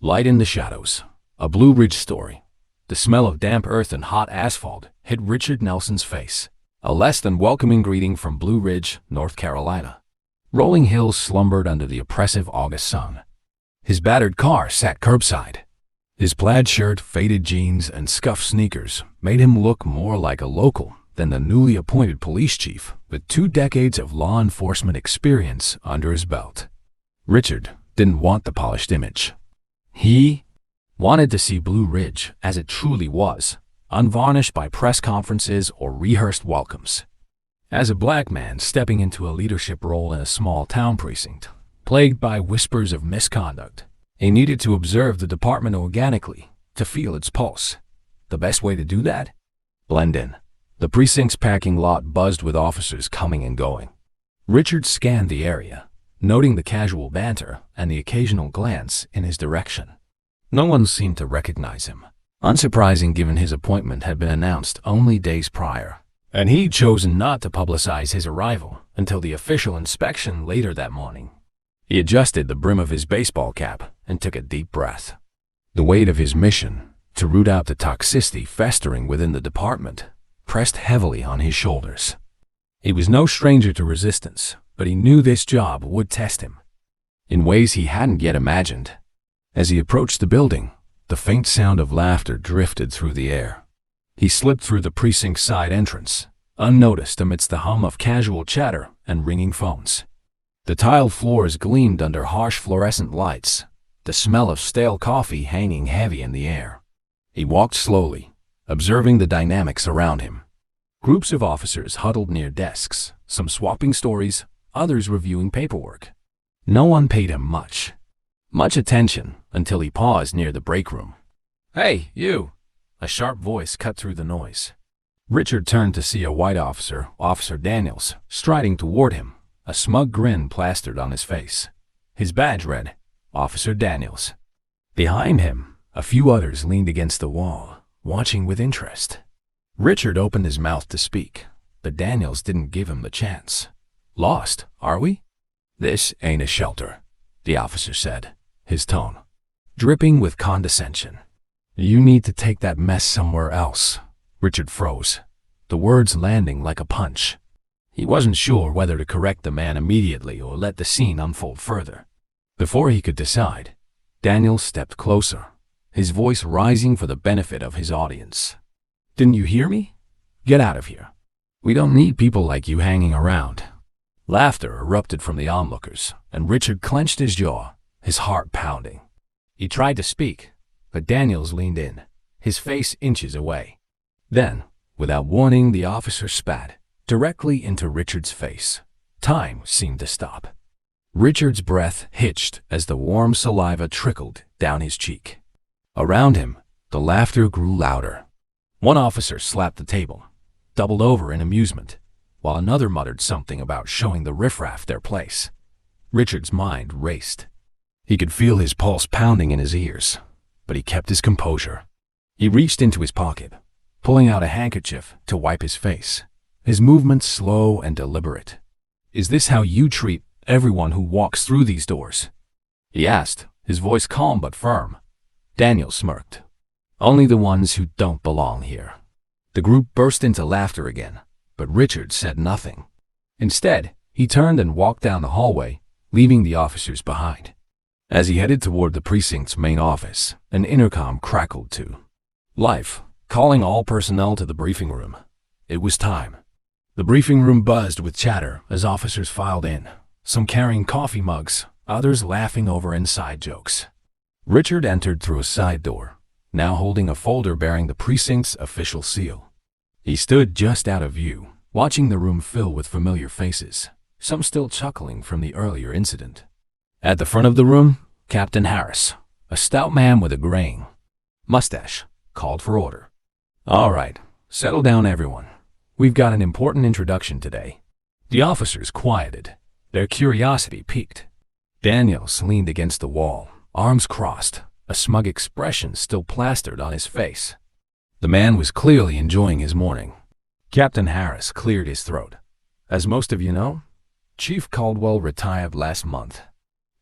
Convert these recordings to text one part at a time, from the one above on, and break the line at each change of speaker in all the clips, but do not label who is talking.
Light in the shadows. A Blue Ridge story. The smell of damp earth and hot asphalt hit Richard Nelson's face. A less than welcoming greeting from Blue Ridge, North Carolina. Rolling hills slumbered under the oppressive August sun. His battered car sat curbside. His plaid shirt, faded jeans, and scuffed sneakers made him look more like a local than the newly appointed police chief with 2 decades of law enforcement experience under his belt. Richard didn't want the polished image. He wanted to see Blue Ridge as it truly was, unvarnished by press conferences or rehearsed welcomes. As a black man stepping into a leadership role in a small town precinct, plagued by whispers of misconduct, he needed to observe the department organically, to feel its pulse. The best way to do that? Blend in. The precinct's parking lot buzzed with officers coming and going. Richard scanned the area, noting the casual banter and the occasional glance in his direction. No one seemed to recognize him, unsurprising given his appointment had been announced only days prior, and he'd chosen not to publicize his arrival until the official inspection later that morning. He adjusted the brim of his baseball cap and took a deep breath. The weight of his mission, to root out the toxicity festering within the department, pressed heavily on his shoulders. He was no stranger to resistance, but he knew this job would test him in ways he hadn't yet imagined. As he approached the building, the faint sound of laughter drifted through the air. He slipped through the precinct's side entrance, unnoticed amidst the hum of casual chatter and ringing phones. The tiled floors gleamed under harsh fluorescent lights, the smell of stale coffee hanging heavy in the air. He walked slowly, observing the dynamics around him. Groups of officers huddled near desks, some swapping stories, others reviewing paperwork. No one paid him much attention until he paused near the break room. "Hey, you!" A sharp voice cut through the noise. Richard turned to see a white officer, Officer Daniels, striding toward him, a smug grin plastered on his face. His badge read, Officer Daniels. Behind him, a few others leaned against the wall, watching with interest. Richard opened his mouth to speak, but Daniels didn't give him the chance. "Lost, are we?" "This ain't a shelter," the officer said, his tone dripping with condescension. "You need to take that mess somewhere else." Richard froze, the words landing like a punch. He wasn't sure whether to correct the man immediately or let the scene unfold further. Before he could decide, Daniels stepped closer, his voice rising for the benefit of his audience. "Didn't you hear me? Get out of here. We don't need people like you hanging around." Laughter erupted from the onlookers, and Richard clenched his jaw, his heart pounding. He tried to speak, but Daniels leaned in, his face inches away. Then, without warning, the officer spat directly into Richard's face. Time seemed to stop. Richard's breath hitched as the warm saliva trickled down his cheek. Around him, the laughter grew louder. One officer slapped the table, doubled over in amusement, while another muttered something about showing the riffraff their place. Richard's mind raced. He could feel his pulse pounding in his ears, but he kept his composure. He reached into his pocket, pulling out a handkerchief to wipe his face, his movements slow and deliberate. "Is this how you treat everyone who walks through these doors?" he asked, his voice calm but firm. Daniel smirked. "Only the ones who don't belong here." The group burst into laughter again, but Richard said nothing. Instead, he turned and walked down the hallway, leaving the officers behind. As he headed toward the precinct's main office, an intercom crackled to life, calling all personnel to the briefing room. It was time. The briefing room buzzed with chatter as officers filed in, some carrying coffee mugs, others laughing over inside jokes. Richard entered through a side door, now holding a folder bearing the precinct's official seal. He stood just out of view, watching the room fill with familiar faces, some still chuckling from the earlier incident. At the front of the room, Captain Harris, a stout man with a graying mustache, called for order. "All right, settle down everyone. We've got an important introduction today." The officers quieted, their curiosity piqued. Daniels leaned against the wall, arms crossed, a smug expression still plastered on his face. The man was clearly enjoying his morning. Captain Harris cleared his throat. "As most of you know, Chief Caldwell retired last month.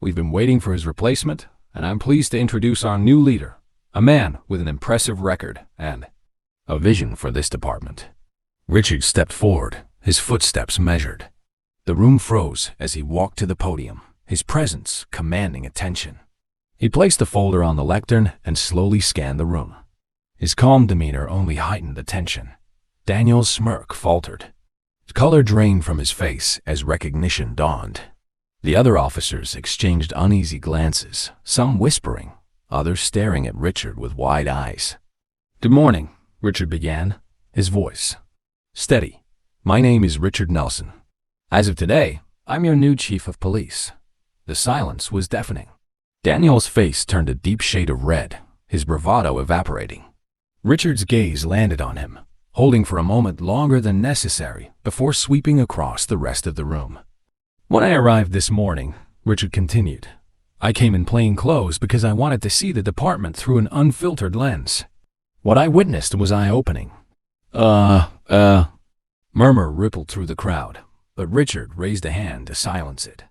We've been waiting for his replacement, and I'm pleased to introduce our new leader, a man with an impressive record and a vision for this department." Richard stepped forward, his footsteps measured. The room froze as he walked to the podium, his presence commanding attention. He placed the folder on the lectern and slowly scanned the room. His calm demeanor only heightened the tension. Daniel's smirk faltered. Color drained from his face as recognition dawned. The other officers exchanged uneasy glances, some whispering, others staring at Richard with wide eyes. "Good morning," Richard began, his voice steady. "My name is Richard Nelson. As of today, I'm your new chief of police." The silence was deafening. Daniel's face turned a deep shade of red, his bravado evaporating. Richard's gaze landed on him, holding for a moment longer than necessary before sweeping across the rest of the room. "When I arrived this morning," Richard continued, "I came in plain clothes because I wanted to see the department through an unfiltered lens. What I witnessed was eye-opening." Murmur rippled through the crowd, but Richard raised a hand to silence it.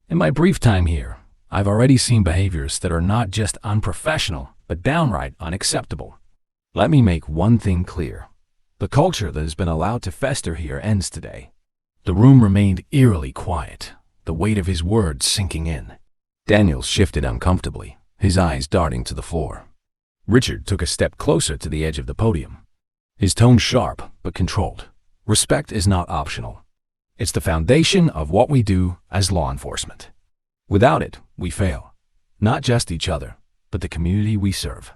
"In my brief time here, I've already seen behaviors that are not just unprofessional, but downright unacceptable. Let me make one thing clear. The culture that has been allowed to fester here ends today." The room remained eerily quiet, the weight of his words sinking in. Daniel shifted uncomfortably, his eyes darting to the floor. Richard took a step closer to the edge of the podium, his tone sharp but controlled. "Respect is not optional. It's the foundation of what we do as law enforcement. Without it, we fail. Not just each other, but the community we serve."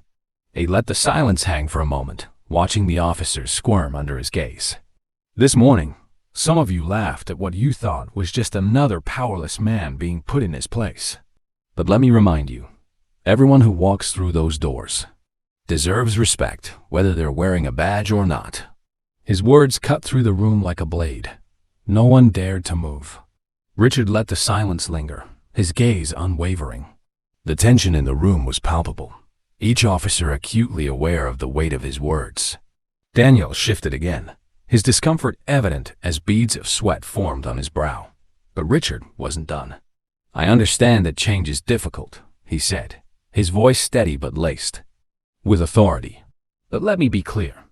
He let the silence hang for a moment, watching the officers squirm under his gaze. "This morning, some of you laughed at what you thought was just another powerless man being put in his place. But let me remind you, everyone who walks through those doors deserves respect, whether they're wearing a badge or not." His words cut through the room like a blade. No one dared to move. Richard let the silence linger, his gaze unwavering. The tension in the room was palpable, each officer acutely aware of the weight of his words. Daniel shifted again, his discomfort evident as beads of sweat formed on his brow. But Richard wasn't done. "I understand that change is difficult," he said, his voice steady but laced with authority. "But let me be clear.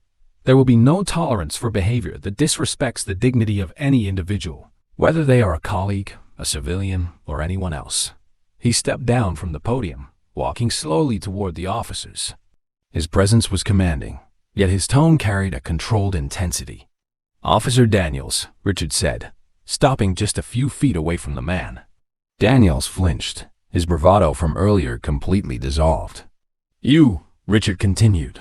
There will be no tolerance for behavior that disrespects the dignity of any individual, whether they are a colleague, a civilian, or anyone else." He stepped down from the podium, walking slowly toward the officers. His presence was commanding, yet his tone carried a controlled intensity. "Officer Daniels," Richard said, stopping just a few feet away from the man. Daniels flinched, his bravado from earlier completely dissolved. "You," Richard continued,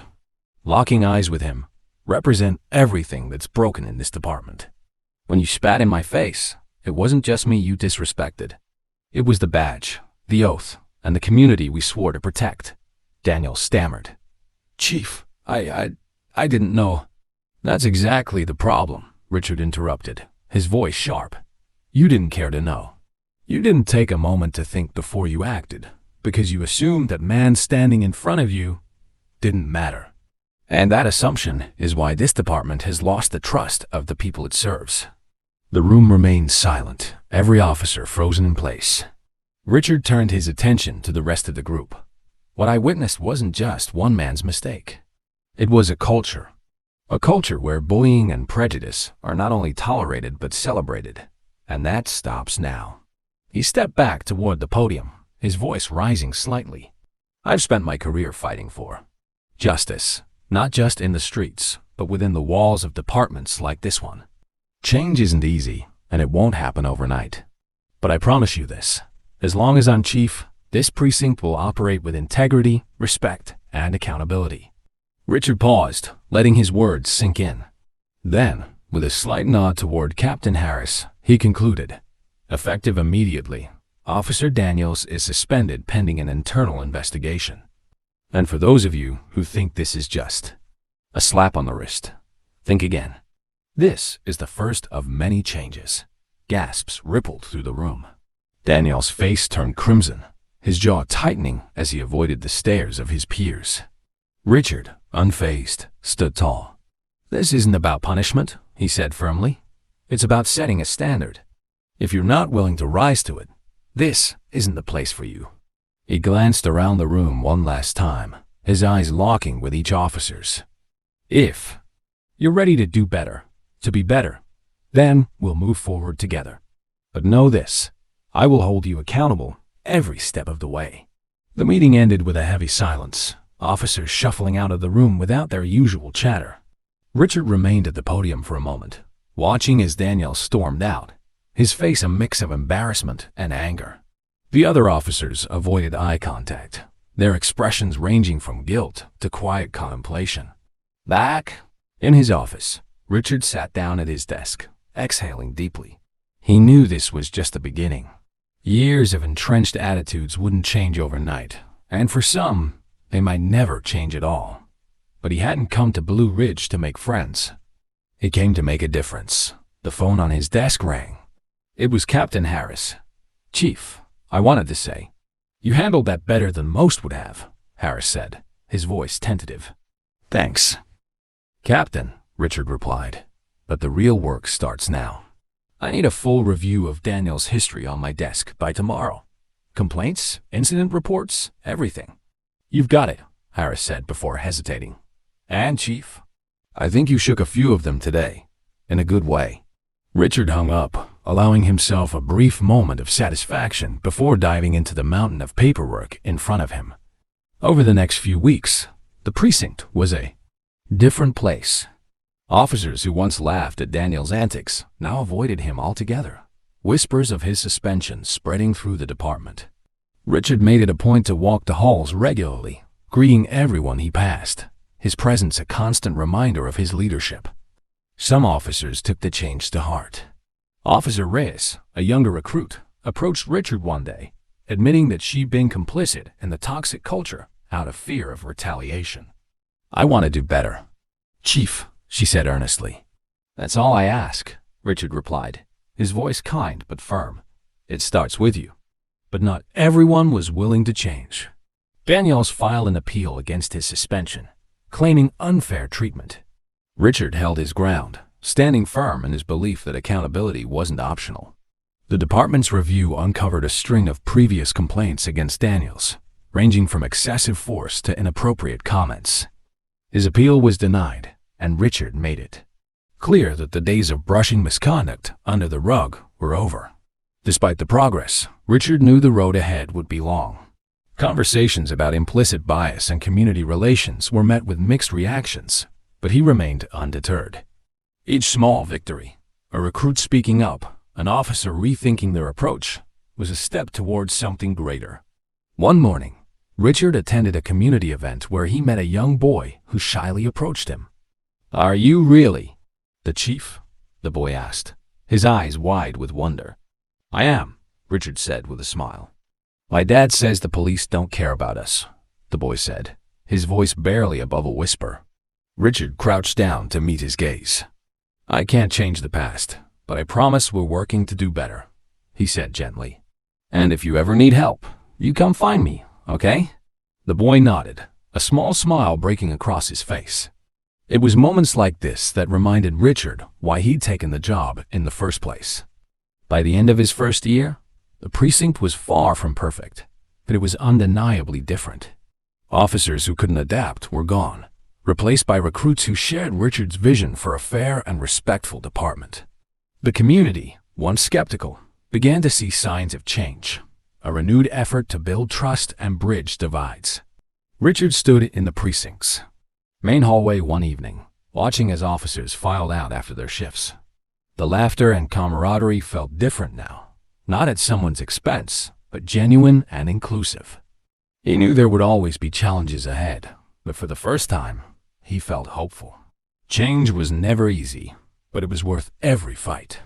locking eyes with him, "represent everything that's broken in this department. When you spat in my face, it wasn't just me you disrespected. It was the badge, the oath, and the community we swore to protect." Daniel stammered. "Chief, I didn't know." "That's exactly the problem," Richard interrupted, his voice sharp. "You didn't care to know. You didn't take a moment to think before you acted, because you assumed that man standing in front of you didn't matter. And that assumption is why this department has lost the trust of the people it serves." The room remained silent, every officer frozen in place. Richard turned his attention to the rest of the group. What I witnessed wasn't just one man's mistake. It was a culture where bullying and prejudice are not only tolerated but celebrated. And that stops now. He stepped back toward the podium, his voice rising slightly. "I've spent my career fighting for justice. Not just in the streets, but within the walls of departments like this one. Change isn't easy, and it won't happen overnight. But I promise you this, as long as I'm chief, this precinct will operate with integrity, respect, and accountability." Richard paused, letting his words sink in. Then, with a slight nod toward Captain Harris, he concluded, "Effective immediately, Officer Daniels is suspended pending an internal investigation. And for those of you who think this is just a slap on the wrist, think again. This is the first of many changes." Gasps rippled through the room. Daniel's face turned crimson, his jaw tightening as he avoided the stares of his peers. Richard, unfazed, stood tall. "This isn't about punishment," he said firmly. "It's about setting a standard. If you're not willing to rise to it, this isn't the place for you." He glanced around the room one last time, his eyes locking with each officer's. If you're ready to do better, to be better, then we'll move forward together. But know this, I will hold you accountable every step of the way. The meeting ended with a heavy silence, officers shuffling out of the room without their usual chatter. Richard remained at the podium for a moment, watching as Daniel stormed out, his face a mix of embarrassment and anger. The other officers avoided eye contact, their expressions ranging from guilt to quiet contemplation. Back in his office, Richard sat down at his desk, exhaling deeply. He knew this was just the beginning. Years of entrenched attitudes wouldn't change overnight, and for some, they might never change at all. But he hadn't come to Blue Ridge to make friends. He came to make a difference. The phone on his desk rang. It was Captain Harris. "Chief, I wanted to say, you handled that better than most would have," Harris said, his voice tentative. "Thanks, Captain," Richard replied, "but the real work starts now. I need a full review of Daniel's history on my desk by tomorrow. Complaints, incident reports, everything." "You've got it," Harris said before hesitating. "And, Chief, I think you shook a few of them today, in a good way." Richard hung up, allowing himself a brief moment of satisfaction before diving into the mountain of paperwork in front of him. Over the next few weeks, the precinct was a different place. Officers who once laughed at Daniel's antics now avoided him altogether, whispers of his suspension spreading through the department. Richard made it a point to walk the halls regularly, greeting everyone he passed, his presence a constant reminder of his leadership. Some officers took the change to heart. Officer Reyes, a younger recruit, approached Richard one day, admitting that she'd been complicit in the toxic culture out of fear of retaliation. "I want to do better, Chief," she said earnestly. "That's all I ask," Richard replied, his voice kind but firm. "It starts with you." But not everyone was willing to change. Daniels filed an appeal against his suspension, claiming unfair treatment. Richard held his ground, standing firm in his belief that accountability wasn't optional. The department's review uncovered a string of previous complaints against Daniels, ranging from excessive force to inappropriate comments. His appeal was denied, and Richard made it clear that the days of brushing misconduct under the rug were over. Despite the progress, Richard knew the road ahead would be long. Conversations about implicit bias and community relations were met with mixed reactions, but he remained undeterred. Each small victory, a recruit speaking up, an officer rethinking their approach, was a step towards something greater. One morning, Richard attended a community event where he met a young boy who shyly approached him. "Are you really the chief?" the boy asked, his eyes wide with wonder. "I am," Richard said with a smile. "My dad says the police don't care about us," the boy said, his voice barely above a whisper. Richard crouched down to meet his gaze. "I can't change the past, but I promise we're working to do better," he said gently. "And if you ever need help, you come find me, okay?" The boy nodded, a small smile breaking across his face. It was moments like this that reminded Richard why he'd taken the job in the first place. By the end of his first year, the precinct was far from perfect, but it was undeniably different. Officers who couldn't adapt were gone, replaced by recruits who shared Richard's vision for a fair and respectful department. The community, once skeptical, began to see signs of change, a renewed effort to build trust and bridge divides. Richard stood in the precinct's main hallway one evening, watching as officers filed out after their shifts. The laughter and camaraderie felt different now, not at someone's expense, but genuine and inclusive. He knew there would always be challenges ahead, but for the first time, he felt hopeful. Change was never easy, but it was worth every fight.